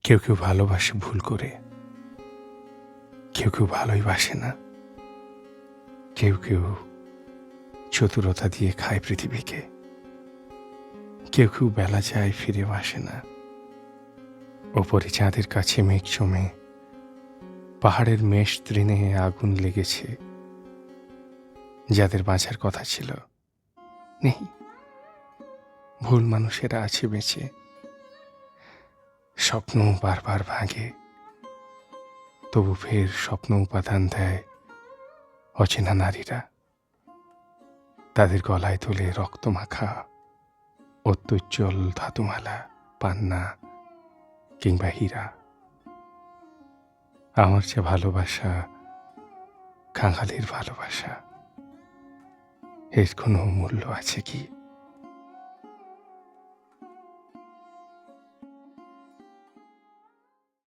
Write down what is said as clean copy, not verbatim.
কেউ কেউ ভালোবাসে ভুল করে, কেউ কেউ ভালোই বাসে না। কেউ কেউ চতুরতা দিয়ে খায় পৃথিবীকে, কেউ কেউ বেলা যায় ফিরেও আসে না। ওপরে চাঁদের কাছে মেঘ জমে, পাহাড়ের মেষ তৃণে আগুন লেগেছে। যাদের বাঁচার কথা ছিল নেই, ভুল মানুষেরা আছে বেঁচে। স্বপ্ন বারবার ভাঙে, তবু ফের স্বপ্ন উপাদান দেয় অচেনা নারীরা। তাদের গলায় তোলে রক্তমাখা অত্যুজ্জ্বল ধাতুমালা, পান্না কিংবা হীরা। আমার যে ভালোবাসা কাঙালির ভালোবাসা, এর কোনো মূল্য আছে কি?